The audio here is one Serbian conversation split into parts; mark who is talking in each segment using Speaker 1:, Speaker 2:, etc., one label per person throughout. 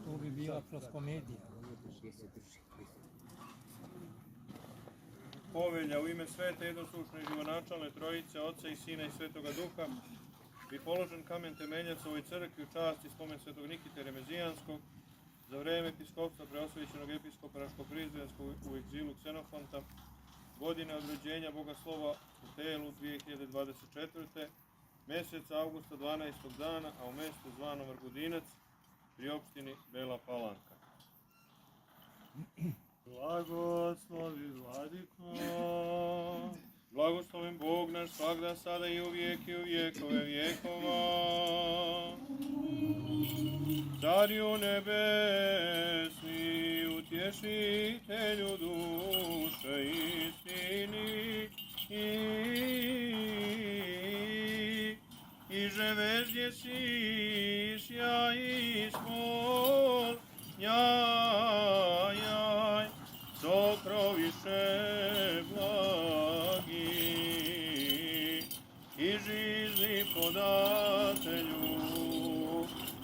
Speaker 1: To bi bila proskomedija.
Speaker 2: Povelja u ime svete jednoslušne i živonačalne trojice, Oca i Sina i Svetoga Duha, bi položen kamen temeljac ovoj crkvi u čast i spomen Svetog Nikite Remezijanskog za vreme episkopstva preosvećenog episkopa Raško-Prizrenskog u egzilu Ksenofonta, godine od rođenja Bogoslova u telu 2024. Meseca avgusta 12. dana, a u mestu zvano Vrgudinac pri opštini Bela Palanka.
Speaker 3: Blagoslovi Vladiko,
Speaker 2: Blagosloven Bog naš svagda, sada i u vjekove vjekova. Cariju nebesni, utješitelju duše istini, i že vezdje si sjaj ispod njaj, sokroviše blagi i žizni podatelju,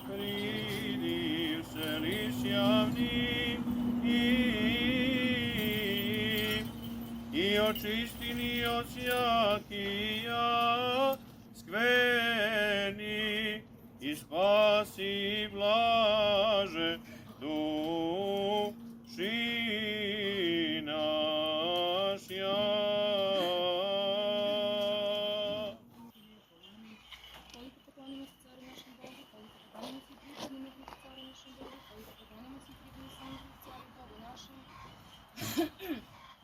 Speaker 2: pridi se li sjavni i očistini od sjakija skveni i spasi blaže duši našja.
Speaker 4: Koliko poklonimo se caru našem Bogu, koliko poklonimo se pripadnim među caru našem Bogu, koliko poklonimo se pripadnim samom caru Bogu našem.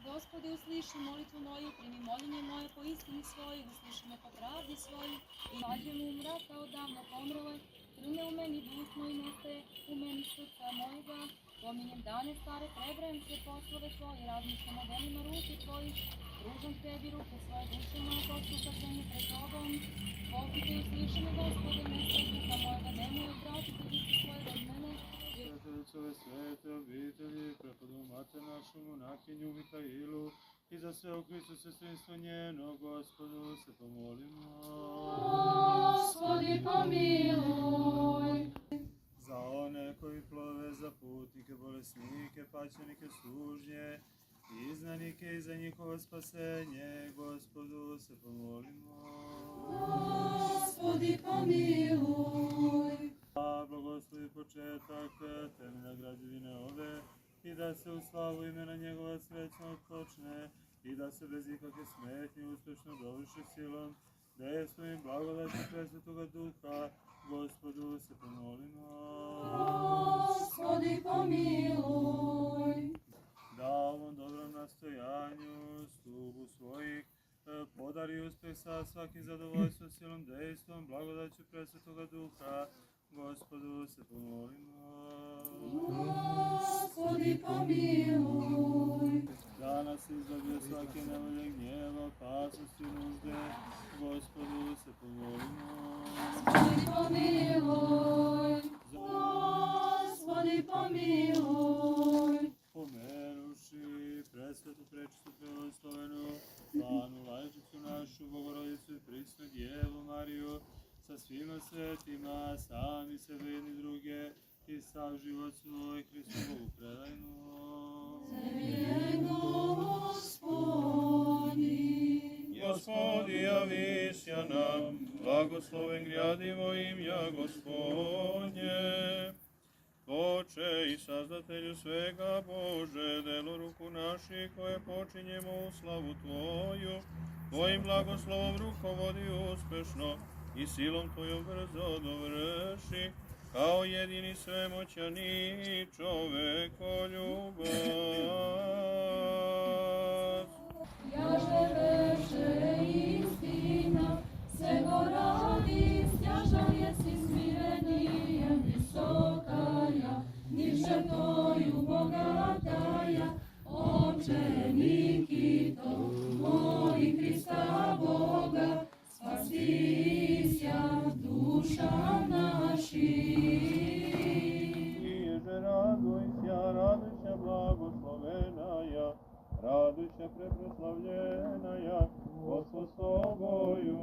Speaker 4: Gospode, usliši molitvu moju, primi moljenje moje po istini svojoj, usliši me po pravdi svojoj, i nađem umra kao davno pomrle, trune u meni duh moj nestaje, u meni srca mojega, pominjem dane stare, prebrajem se poslove tvoje, razmišljam o delima ruke tvojih, pružam tebi ruke svoje duše moje, poslušašenje pred tobom. Popite i usliši me, Gospode, mesta duha mojega, nemoj odvratiti duše svoje od mene.
Speaker 3: Svetove svete obitelji, prepodu Mate našu monahinju Mihailu i za sve u Hristu sestrinstvo njeno, Gospodu se pomolimo.
Speaker 4: Gospodi, pomiluj.
Speaker 3: Za one koji plove, za putnike, bolesnike, paćenike, služnje, iznanike i za njihovo spasenje, Gospodu se pomolimo.
Speaker 4: Gospodi, pomiluj.
Speaker 3: Blagoslovi početak temeljna građevine ove i da se u slavu imena njegova srećno otpočne i da se bez ikakve smetnje uspešno dovrši silom dejstvom i blagodaću Presvetoga Duha, Gospodu se pomolimo.
Speaker 4: Gospodi, pomiluj.
Speaker 3: Da ovom dobrom nastojanju, stubu svojih, podari uspeh sa svakim zadovoljstvom, silom, dejstvom, blagodaću Presvetoga Duha, Gospodu se pomolimo.
Speaker 4: Gospodi, pomiluj.
Speaker 3: Da nas izbavio svake nevolje, gnjeva, opasnosti i nužde, Gospodu se pomolimo.
Speaker 4: Gospodi, pomiluj. Gospodi, pomiluj.
Speaker 3: Pomenuši presvetu, prečistu, prevoslovenu, Anu Lajčicu našu, Bogorodicu i prisnu Djevu Mariju, sa svima svetima, sami sebe jedni druge i sav život svoj Hristu Bogu predajmo.
Speaker 4: Tebi je Gospodi.
Speaker 2: Gospodi, javisja nam, blagosloven gradimo imja Gospodnje. Oče i sazdatelju svega Bože, delo ruku naših koje počinjemo u slavu Tvoju, Tvojim blagoslovom rukovodi uspešno i silom Tvojom brzo dovrši, kao jedini svemoćani čovekoljubac.
Speaker 4: Jaže veše istina, svego rodi, stjažal jesi smirenijem visokaja, niže toju bogataja, Oče Nikito, moli Hrista Boga, spasisja duša naši.
Speaker 2: Iže radujся, blagoslovenaja, radujся, preproslavljenaja, Gospod s Tobою.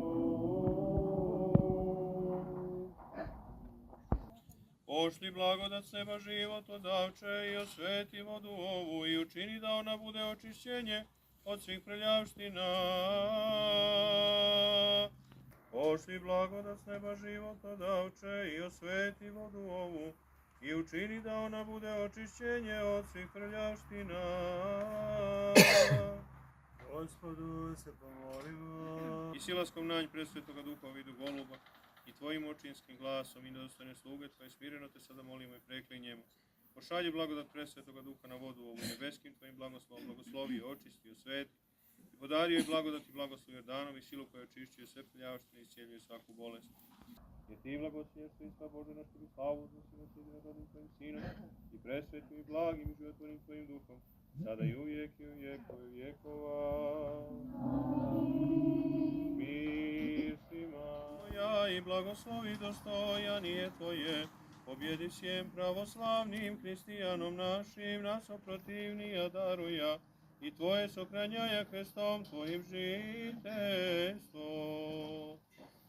Speaker 2: Pošli blagodat s neba život odavče i osveti vodu ovu i učini da ona bude očišćenje od svih prljavština. Pošli blagodat s neba život odavče i osveti vodu ovu i učini da ona bude očišćenje od svih prljavština.
Speaker 3: Gospodu se pomolimo.
Speaker 2: I silaskom nanj presvetoga duha u vidu goluba i tvojim očinskim glasom i nedostojne sluge tvoje smireno te sada molimo i preklinjemo. Pošalji blagodat presvetoga duha na vodu ovu nebeskim tvojim blagoslovom, blagoslovi i očisti i osveti i podario je blagodat i blagoslov Jordanom i silu koja očišćuje sve prljavštine i iscijeljuje svaku bolest. Jer ti blagoslješ Hrista Bože naš tebi slavu uznosimo s jedinorodnim tvojim sinom i presvetim i blagim i životvornim tvojim duhom, sada i uvijek i u vjekove vjekova. Mir svima. Ja i blagoslovi dostojan je tvoje, pobjedi sjem pravoslavnim hristijanom našim, nas oprotivnija daruja i tvoje sokranjaja Hristom tvojim žiteljstvo.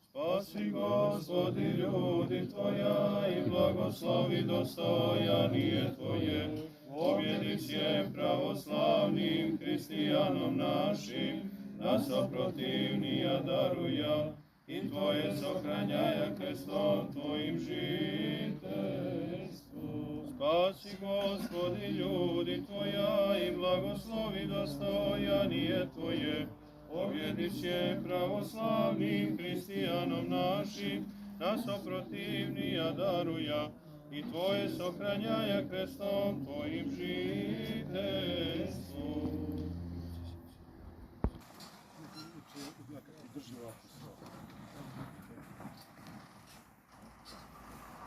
Speaker 2: Spasi Gospodi ljudi tvoja i blagoslovi dostojan je tvoje, pobjedi sjem pravoslavnim hristijanom našim, nas oprotivnija daruja i tvoje sokranjaja Hristom tvojim žiteljstvo. Spasi Gospodi ljudi tvoja i blagoslovi dostojan je tvoje, pobjedi sjem pravoslavnim hristijanom našim, nas oprotivnija daruja i tvoje sokranjaja Hristom tvojim žiteljstvo.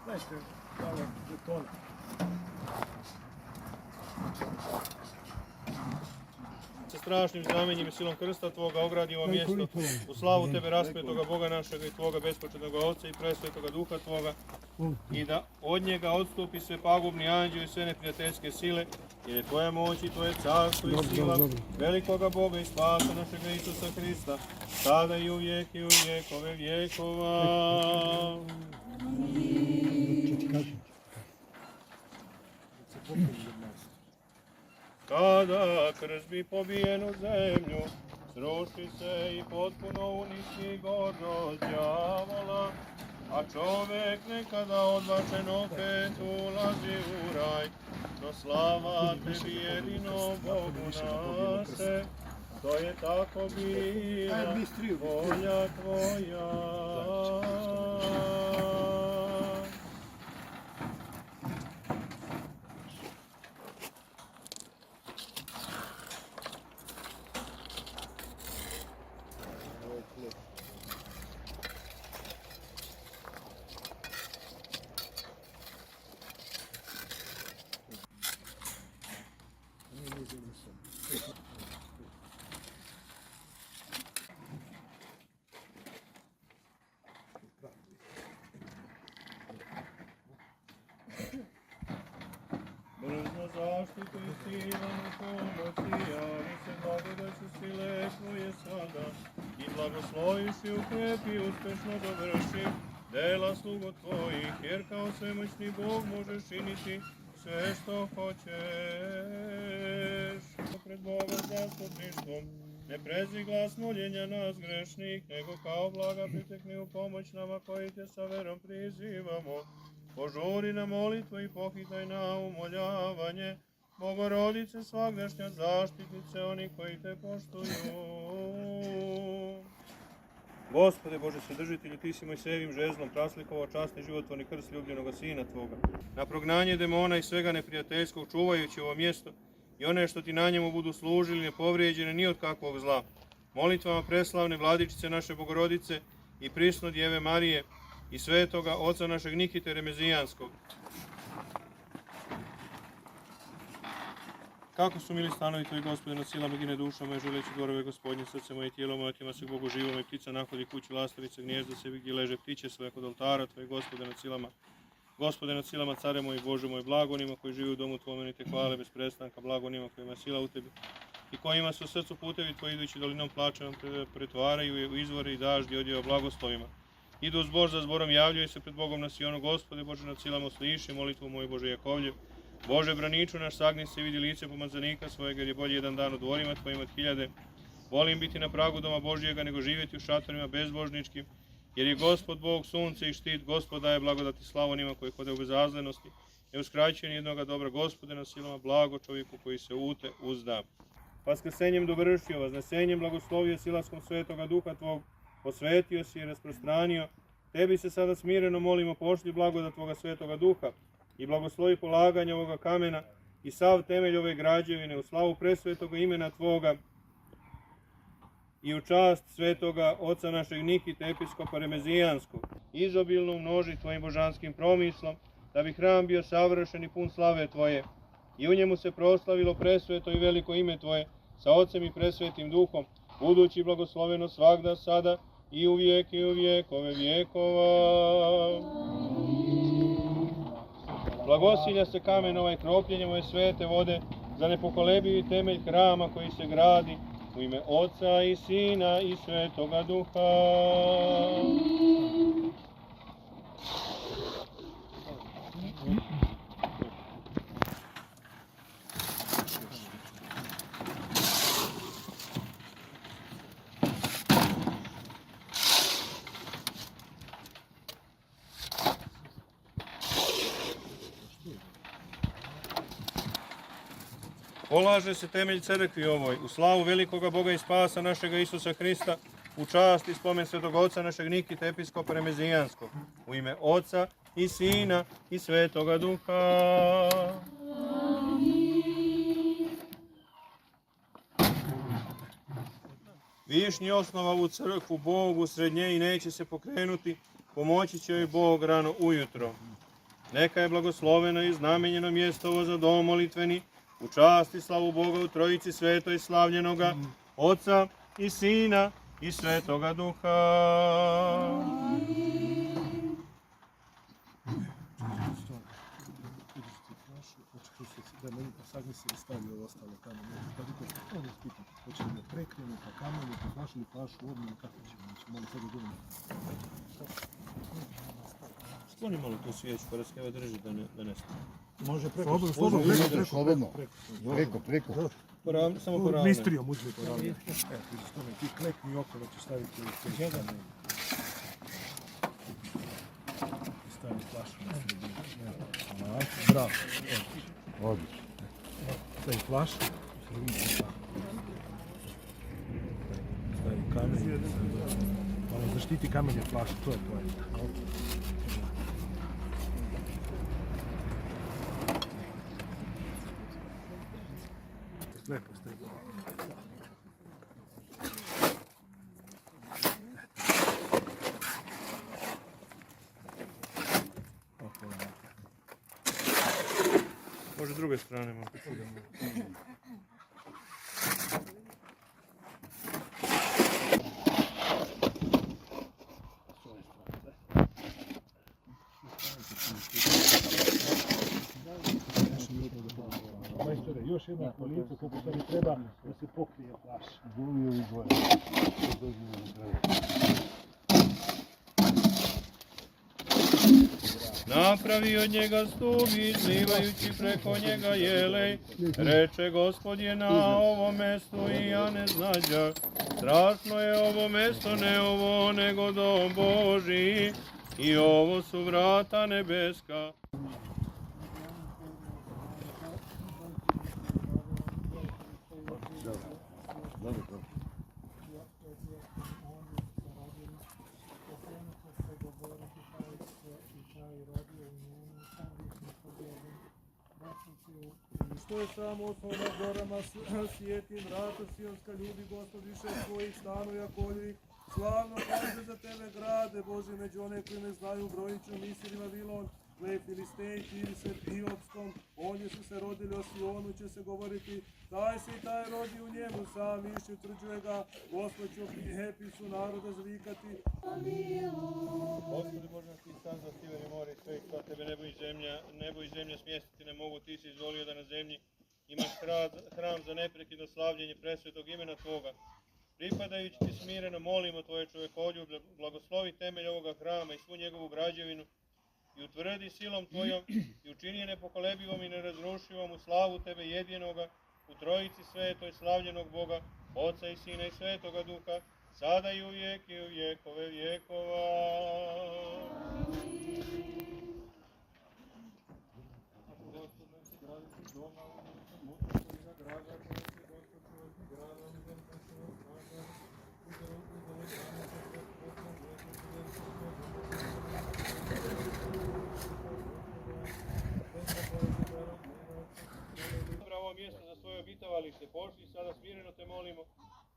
Speaker 1: Dajte malo žetona.
Speaker 2: Sa strašnim znamenjem i silom krsta tvoga ogradi ovo mjesto u slavu tebe raspetoga Boga našega i tvoga bespočetnoga Otca i presvetoga Duha tvoga i da od njega odstupi sve pagubni anđeli i sve neprijateljske sile, jer je tvoja moć i tvoje carstvo i sila velikoga Boga i spasa našega Isusa Hrista, sada i u vijek i u vjekove vjekova. Kada krzbi pobijenu zemlju, sruši se i potpuno uništi gordost đavola, a čovek nekada odbačen opet ulazi u raj. No slava tebi jedinom Bogu nase, to je tako bila volja tvoja. Brzo zaštitu i silanu pomoći, javi se blagodaću sile tvoje sada i blagosloviš i ukrepi, uspešno dovrši dela slugo tvojih, jer kao svemoćni Bog možeš činiti sve što hoćeš. Pred Boga zastupništvom ne prezi glas moljenja nas grešnih, nego kao blaga pritekni u pomoć nama koji te sa verom prizivamo. Požuri na molitvu i pohitaj na umoljavanje, Bogorodice svagdašnja zaštitnice oni koji te poštuju. Gospode Bože Svedržitelju, ti si Mojsejevim žezlom praslikovao časni životvorni krst ljubljenoga Sina Tvoga. Na prognanje demona i svega neprijateljskog čuvajući ovo mjesto i one što ti na njemu budu služili nepovrijeđene ni od kakvog zla. Molitvama preslavne Vladičice naše Bogorodice i prisno Djeve Marije i svetoga oca našeg Nikite Remezijanskog. Kako su mili stanovi tvoji, Gospode, nad silama gine duša moje, želeći dvorove Gospodnje, srce moje i tijelo moje, otima se Bogu živome, ptica nahodi kući, lastavice, gnjezda sebi gdje leže ptiće svoje kod oltara tvoje, Gospode, nad silama. Gospode, nad silama, care moj, Bože moj, blago onima koji žive u domu tvome, te hvale bez prestanka, blago onima kojima je sila u tebi i kojima su u srcu putevi tvoji idući dolinom plačevom pretvaraju u izvore i daždi odjeva blagoslovima. idu zbor za zborom, javljaju se pred Bogom na Sionu. Gospode Bože, nad silama usliši molitvu moju, Bože Jakovljev. Bože, braniču naš, sagni se, vidi lice pomazanika svojega, jer je bolje jedan dan u dvorima tvojim od hiljade. Volim biti na pragu doma Božijega, nego živjeti u šatorima bezbožničkim, jer je Gospod Bog sunce i štit. Gospod daje blagodati slavu onima koji hode u bezazlenosti. Ne uskraćuje ni jednoga dobra. Gospode, na silama blago čovjeku koji se u te uzda. Vaskrsenjem dovršio, vaznesenjem blagoslovio silaskom Svetoga Duha Tvog, posvetio si i rasprostranio. Tebi se sada smireno molimo, pošli blagodat Tvoga Svetoga Duha i blagoslovi polaganje ovoga kamena i sav temelj ove građevine u slavu presvetoga imena Tvoga i u čast svetoga oca našeg Nikite, episkopa Remezijanskog. Izobilno umnoži Tvojim božanskim promislom, da bi hram bio savršen i pun slave Tvoje i u njemu se proslavilo presveto i veliko ime Tvoje sa Ocem i presvetim Duhom, budući blagosloveno svagda, sada i u vjekove vjekova. Blagosilja se kamen ovaj kropljenjem ove svete vode za nepokolebivi temelj hrama koji se gradi u ime Oca i Sina i Svetoga Duha. Polaže se temelj crkvi ovoj, u slavu velikoga Boga i spasa našega Isusa Hrista, u čast i spomen svetog oca našeg Nikite, episkopa Remezijanskog, u ime Oca i Sina i Svetoga Duha. Višnji osnova ovu crkvu Bogu srednje i neće se pokrenuti, pomoći će joj Bog rano ujutro. Neka je blagosloveno i znamenjeno mjesto ovo za dom molitveni, u čast i slavu Boga u Trojici Svetoj slavljenoga, Oca i Sina i Svetoga Duha.
Speaker 1: Da ne sagni se i stavi ovo ostalo tamo. Pa dito, ovo ispitam. Hoće li da prekrijemo, pa kamenu, pa flašu ili flašu u obmenu, kako ćemo? Znači, malo sad da budemo.
Speaker 2: Skloni malo tu svijeću, pa raskeva drži da ne stane.
Speaker 1: Može preko. Slobodno. Preko. Samo poravne. Mistrijom uzmi poravne. Evo, ti klekni okolo ću staviti u jedan. I stavi flašu na sredinu. Bravo. Odlično. Stavi flašu. Stavi kamen. Malo zaštiti kamenje flašu, to je tvoje. Lepo ste.
Speaker 2: Može s druge strane malo.
Speaker 1: Majstore, još jedna polica koliko stvari treba da se pokrije flaša. Gulio i dvoje.
Speaker 2: Napravi od njega stup, izlivajući preko njega jelej. Reče Gospod je na ovom mestu i ja ne znađa. Strašno je ovo mesto, ne ovo nego dom Božji. I ovo su vrata nebeska.
Speaker 3: Što je samo osnovno nad gorama svijetim, vrata sionska, ljudi Gospod više od svojih stanu Jakovljevih. Slavno kaže za tebe grade, Bože, među one koji ne znaju brojiću, misli Vavilon, gle Filistej, Tirse, Iopskom, oni su se rodili, o Sionu će se govoriti, taj se i taj rodi u njemu, sam išće utvrđuje ga, Gospod će u Episu naroda zvikati.
Speaker 2: Gospodи Bože, ti stan za stiveni more i sve što tebe nebo i zemlja smjestiti ne mogu, ti si izvolio da na zemlji imaš hram za neprekidno slavljenje presvetog imena Tvoga. Pripadajući ti smireno molimo tvoje čovekoljublje, blagoslovi temelj ovoga hrama i svu njegovu građevinu i utvrdi silom tvojom i učini je nepokolebivom i nerazrušivom u slavu tebe jedinoga, u trojici svetoj slavljenog Boga, Oca i Sina i Svetoga Duha, sada i uvijek i u vjekove vjekova. Ovo mjesto za svoje obitavalište, pošli sada smireno te molimo,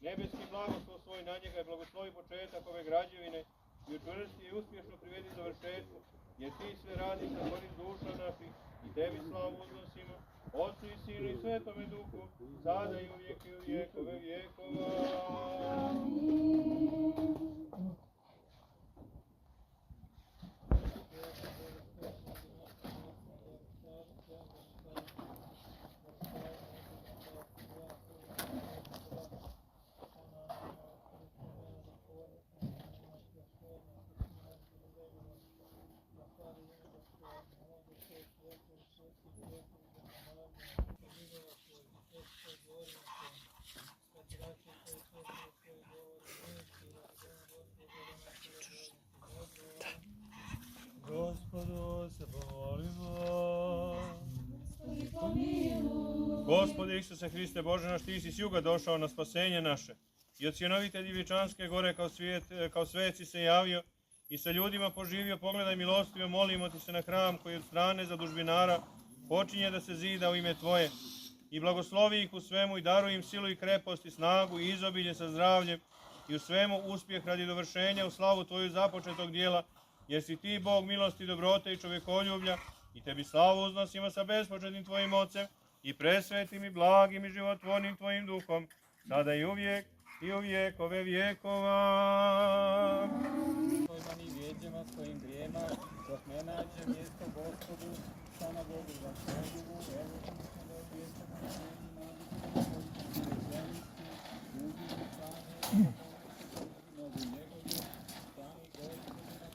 Speaker 2: nebeski blagoslov svoj na njega i blagoslovi početak ove građevine i učvrsti i uspješno privedi završetku, jer ti sve radiš na korist duša naših i tebi slavu uznosimo, Otcu i Sinu i Svetome Duhu, sada i uvijek i u vjekove vjekova.
Speaker 3: Gospodu se pomolimo.
Speaker 2: Gospode Isuse Hriste Bože naš, ti si s juga došao na spasenje naše i od Sjenovite Djevičanske gore kao sveci se javio i sa ljudima poživio, pogledaj milostivo, molimo ti se na hram koji od strane zadužbinara počinje da se zida u ime Tvoje i blagoslovi ih u svemu i daruj im silu i krepost i snagu i izobilje sa zdravljem i u svemu uspjeh radi dovršenja u slavu Tvoju započetog dijela, jer si ti Bog milosti, dobrote i čovekoljublja i tebi slavu uznosimo sa bespočetnim Tvojim Ocem i presvetim i blagim i životvornim Tvojim Duhom, sada i u vjekove vjekova.
Speaker 5: Svojima i vjeđama, svojim grijema, dok ne nađe mjesto Gospodu, sama Bogu za svoju, evo smo da uvjetama na zemlji nađe se na zemljištu, ljudi i strane, nogu njegovi, stani Gospodu na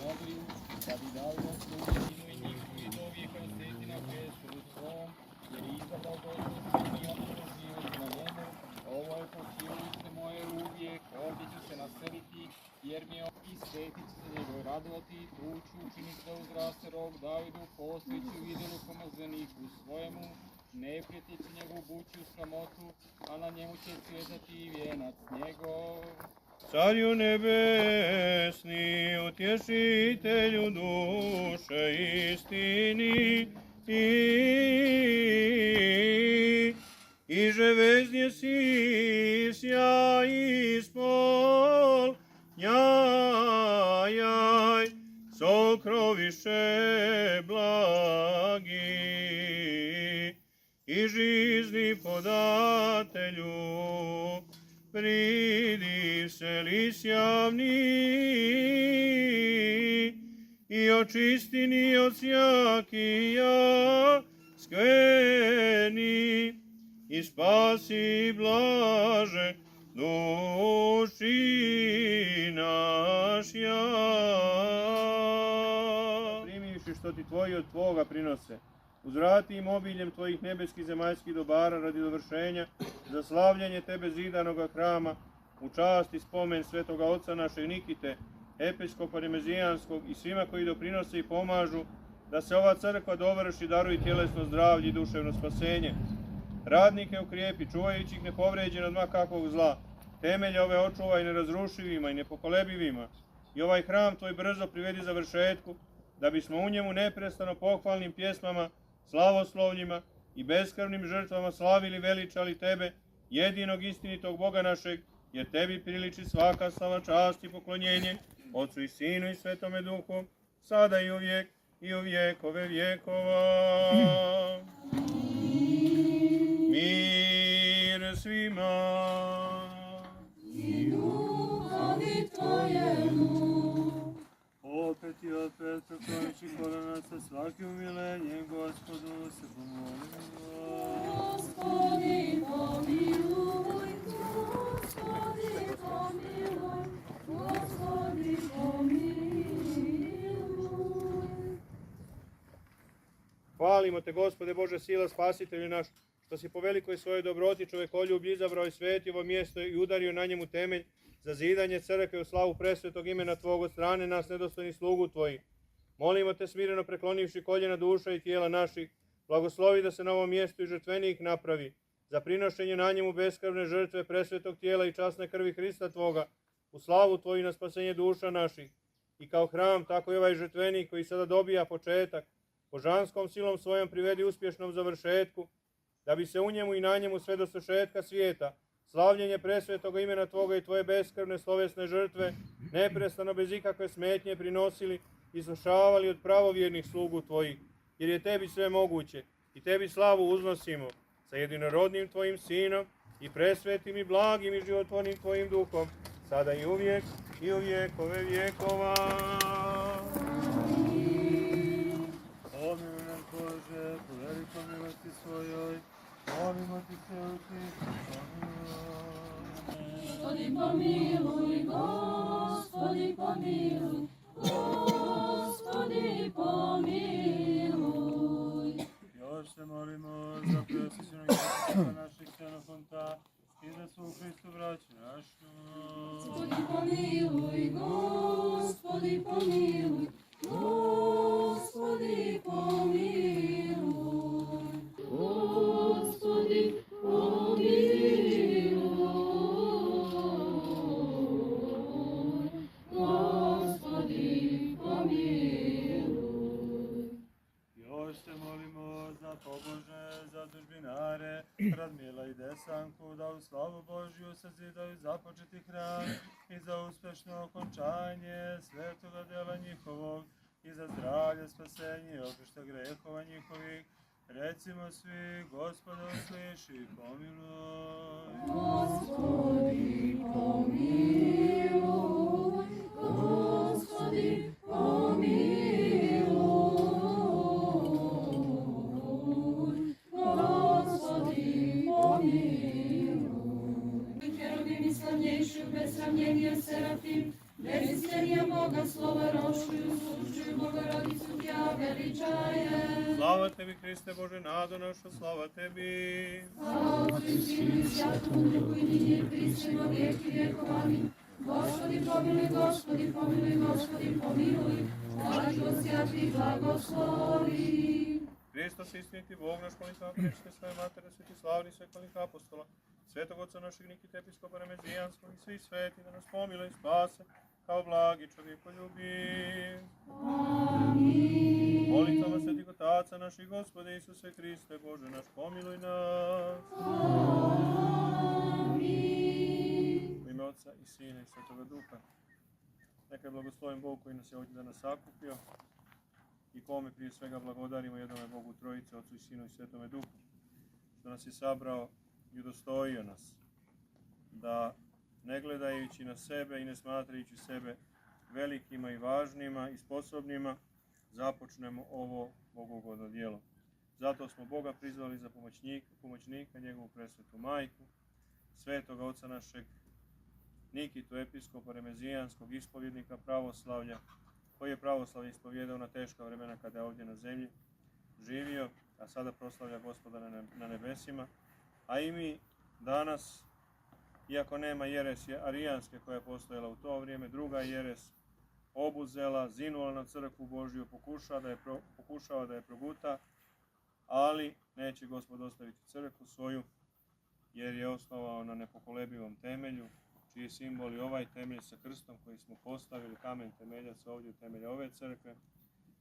Speaker 5: pokoju, da bi dao Gospodinu i njihovi do vijeka osteti na prestolu svom, jer je izabrao Gospodinu i ono živjeti na njemu. Ovo je počivalište moje uvijek, ovdje ću se naseliti, jer mi je i sveti će se njegov radovati, tu ću učiniti da uzraste rog Davidu, postojeći u idolu pomazaniku svojemu, neprijatelj će njegovu bući u sramotu, a na njemu će cvjetati i vijenac njegov.
Speaker 2: Carju nebesni, utješitelju duše istini i že veznje si sjaj ispol njajaj, sokroviše blagi i žizni podatelju, pridi se li sjavni i očistini od sjakija skveni i spasi blaže duši našja. Primivši što ti tvoji od tvoga prinose, uzvrati im obiljem tvojih nebeskih zemaljskih dobara radi dovršenja, za slavljanje tebe zidanoga hrama, u čast i spomen svetoga oca našeg Nikite, episkopa Remezijanskog i svima koji doprinose i pomažu, da se ova crkva dovrši, daruj tjelesno zdravlje i duševno spasenje. Radnike ukrijepi, čuvajući ih nepovređeno od ma kakvog zla, temelje ove očuvaj nerazrušivima i nepokolebivima, i ovaj hram tvoj brzo privedi završetku, da bismo u njemu neprestano pohvalnim pjesmama, slavoslovljima i beskrvnim žrtvama slavili, veličali tebe, jedinog istinitog Boga našeg, jer tebi priliči svaka slava, čast i poklonjenje, Otcu i Sinu i Svetome Duhu, sada i u vjekove vjekova. Mir svima.
Speaker 6: I duhovi tvojemu.
Speaker 3: Opet i od opet prekloniči kolena sa svakim umilenjem, Gospodu se pomolimo.
Speaker 4: Gospodi pomiluj, Gospodi pomiluj, Gospodi pomiluj.
Speaker 2: Hvalimo te, Gospode Bože, sila, spasitelju naš, što si po velikoj svojoj dobroti čovekoljublju izabrao i svetio ovo mjesto i udario na njemu temelj za zidanje crkve u slavu presvetog imena Tvog od strane nas nedostojnih slugu Tvojih. Molimo te, smireno preklonivši koljena duša i tijela naših, blagoslovi da se na ovom mjestu i žrtvenik napravi, za prinošenje na njemu beskrvne žrtve presvetog tijela i časne krvi Hrista Tvoga, u slavu Tvoju na spasenje duša naših. I kao hram, tako i ovaj žrtvenik koji sada dobija početak, božanskom silom svojom privedi uspješnom završetku, da bi se u njemu i na njemu sve do svršetka svijeta, slavljenje presvetoga imena Tvoga i Tvoje beskrvne slovesne žrtve, neprestano bez ikakve smetnje prinosili i izvršavali od pravovjernih slugu Tvojih, jer je Tebi sve moguće i Tebi slavu uznosimo sa jedinorodnim Tvojim Sinom i presvetim i blagim i životvornim Tvojim Duhom, sada i u vjekove vjekova.
Speaker 3: Pomiluj nas, Bože, po velikoj milosti svojoj, molimo ti se u Hristu, pomiluj.
Speaker 4: Gospodi pomiluj, Gospodi pomiluj, Gospodi pomiluj.
Speaker 3: Još se molimo za preosjećenog Hrista naših ksenofonta i za svu Hristu braću našu.
Speaker 4: Gospodi pomiluj, Gospodi pomiluj, Gospodi pomiluj, Gospodi pomiluj, Gospodi pomiluj.
Speaker 3: Još se molimo za pobožne zadužbinare, Radmila i Desanku, da u slavu Božju sazidaju započeti hram i za uspješno okončanje svetoga dela njihovog i za zdravlje, spasenje i oprošta grehova njihovih. Recimo svi, Gospode, usliši i pomiluj.
Speaker 4: Gospodi pomiluj, Gospodi pomiluj, Gospodi pomiluj. Kerubim slavnjejši, besravnjenije serafim, Velisterija Boga slova rošuju, slučuju Bogorodicu Tja veličaje.
Speaker 2: Slava Tebi, Hriste Bože, nado naša, slava Tebi.
Speaker 4: Slava Otcu i Sinu i Svatom Duhu i ninje i pristojno vijeki vjekov. Amin. Gospodi pomiluj, Gospodi pomiluj, Gospodi pomiluj, Blago sjati blagoslovi.
Speaker 2: Hristos istiniti Bog naš, molitva prečite svoje matere, sveti slavni svekolnih apostola, svetog oca našeg Nikite episkopa Remezijanskog i svih sveti, da nas pomile i spase, kao blagi čovjekoljubi.
Speaker 4: Amin.
Speaker 2: Molitvama svetih otaca naših, Gospode Isuse Hriste, Bože naš, pomiluj nas.
Speaker 4: Amin.
Speaker 2: U ime Oca i Sina i Svetoga Duha. Neka je blagoslovim Bog koji nas je ovdje danas sakupio i kome prije svega blagodarimo jednome Bogu Trojice, Otcu i Sinu i Svetome Duhu, što nas je sabrao i udostojio nas, da ne gledajući na sebe i ne smatrajući sebe velikima i važnima i sposobnima, započnemo ovo bogogodno djelo. Zato smo Boga prizvali za pomoćnika, njegovu presvetu majku, svetoga oca našeg Nikitu, episkopa Remezijanskog, ispovjednika pravoslavlja, koji je pravoslavlje ispovjedao na teška vremena kada je ovdje na zemlji živio, a sada proslavlja Gospoda na nebesima. A i mi danas, iako nema jeresje arijanske koja je postojala u to vrijeme, druga jeres obuzela, zinula na crkvu Božju, pokušava da je proguta, ali neće Gospod ostaviti crkvu svoju, jer je osnovao na nepokolebivom temelju, čiji simbol je ovaj temelj sa krstom koji smo postavili, kamen temeljac ovdje u temelju ove crkve.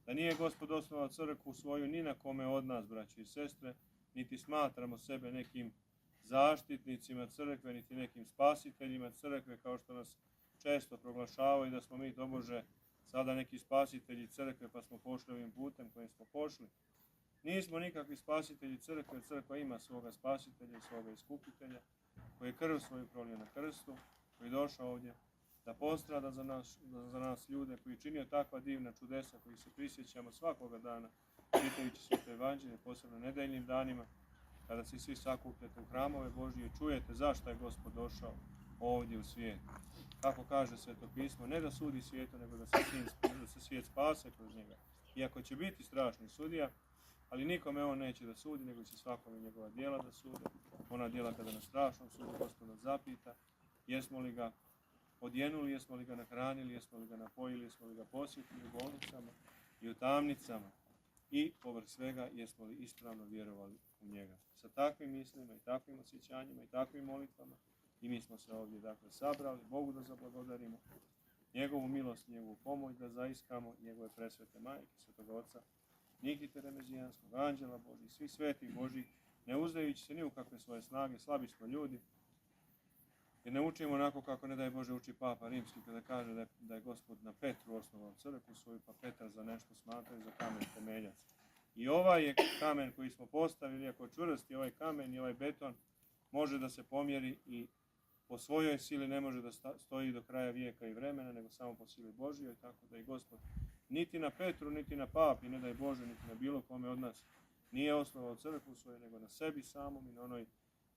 Speaker 2: Da nije Gospod osnovao crkvu svoju ni na kome od nas, braći i sestre, niti smatramo sebe nekim zaštitnicima crkve, niti nekim spasiteljima crkve, kao što nas često proglašavaju da smo mi tobože sada neki spasitelji crkve pa smo pošli ovim putem kojim smo pošli. Nismo nikakvi spasitelji crkve, crkva ima svoga spasitelja i svoga iskupitelja, koji je krv svoju prolio na krstu, koji je došao ovdje da postrada za nas ljude koji činio takva divna čudesa, koji se prisjećamo svakoga dana, čitajući Sveto Evanđelje, posebno nedeljnim danima, kada se svi sakupljate u hramove Božije, čujete zašto je Gospod došao ovdje u svijet. Kako kaže Sveto pismo, ne da sudi svijetu, nego da se svijet spase kroz njega. Iako će biti strašni sudija, ali nikome on neće da sudi, nego će svakome njegova djela da sude. Ona djela kada na strašnom sudu Gospod nas zapita, jesmo li ga odjenuli, jesmo li ga nahranili, jesmo li ga napojili, jesmo li ga posjetili u bolnicama i u tamnicama i povrh svega jesmo li ispravno vjerovali u njega. Sa takvim mislima i takvim osjećanjima i takvim molitvama i mi smo se ovdje dakle sabrali, Bogu da zablagodarimo, njegovu milost, njegovu pomoć da zaiskamo, njegove presvete majke, Svetoga Oca Nikite Remezijanskog, anđela Božih, svih svetih Božih, ne uzdajući se ni u kakve svoje snage, slabi smo ljudi, jer ne učimo onako kako, ne daj Bože, uči Papa Rimski kada kaže da je Gospod na Petru osnovao crkvu svoju, pa Petar za nešto smatraju za kamen temeljac. I ovaj je kamen koji smo postavili, ako čvrsti ovaj kamen i ovaj beton, može da se pomjeri i po svojoj sili ne može da stoji do kraja vijeka i vremena, nego samo po sili Božjoj, tako da i Gospod niti na Petru, niti na Papi, ne daj Bože, niti na bilo kome od nas nije osnovao crkvu svoju, nego na sebi samom i na onoj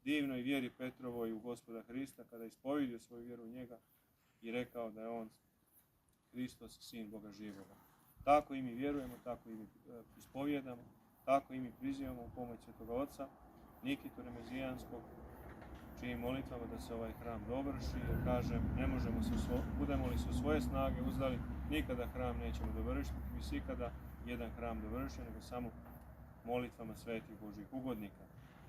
Speaker 2: divnoj vjeri Petrovoj u Gospoda Hrista, kada je ispovidio svoju vjeru u njega i rekao da je on Hristos, sin Boga živoga. Tako i mi vjerujemo, tako i mi ispovjedamo, tako i mi prizivamo u pomoć Svetoga Oca Nikitu Remezijanskog, čijim molitvama da se ovaj hram dovrši, jer kažem, ne možemo se, budemo li se u svoje snage uzdali, nikada hram nećemo dovršiti, mi si ikada jedan hram dovrši, nego samo molitvama svetih Božih ugodnika.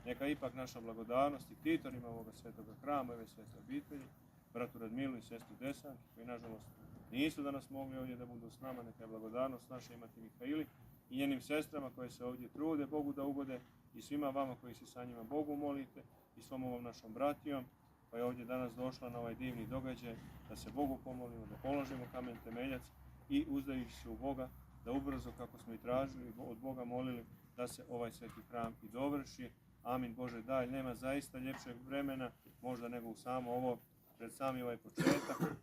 Speaker 2: Neka ipak naša blagodarnost i ktitorima ovoga svetoga hrama, ove svete obitelji, bratu Radmilu i sestru Desanki, koji nažalost nisu danas mogli ovdje da budu s nama, neka je blagodarnost naša imati Mihaili i njenim sestrama koje se ovdje trude Bogu da ugode i svima vama koji se sa njima Bogu molite i svom ovom našom bratijom koja je ovdje danas došla na ovaj divni događaj, da se Bogu pomolimo, da položimo kamen temeljac i uzdajući se u Boga, da ubrzo kako smo i tražili od Boga molili da se ovaj sveti hram i dovrši. Amin Bože daj, nema zaista ljepšeg vremena možda nego u samo ovo, pred sami ovaj početak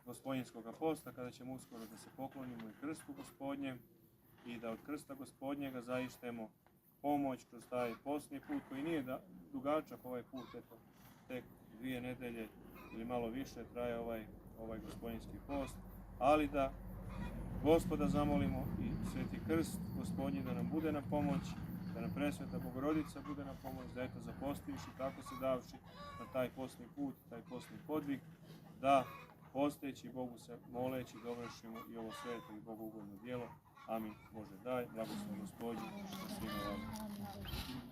Speaker 2: gospodinskog posta, kada ćemo uskoro da se poklonimo i krstu Gospodnjem i da od krsta Gospodnjega zaištemo pomoć kroz taj postni put koji nije dugačak ovaj put, eto, tek 2 nedelje ili malo više traje ovaj gospodinski post, ali da Gospoda zamolimo i sveti krst Gospodnji da nam bude na pomoć, da nam presveta Bogorodica bude na pomoć, da eto zapostivši, tako se davši na taj postni put, taj postni podvig, da posteći Bogu se moleći dovršimo i ovo sveto i Bogu ugodno djelo. Amin Bože daj, blagoslov Gospodnji svima vama.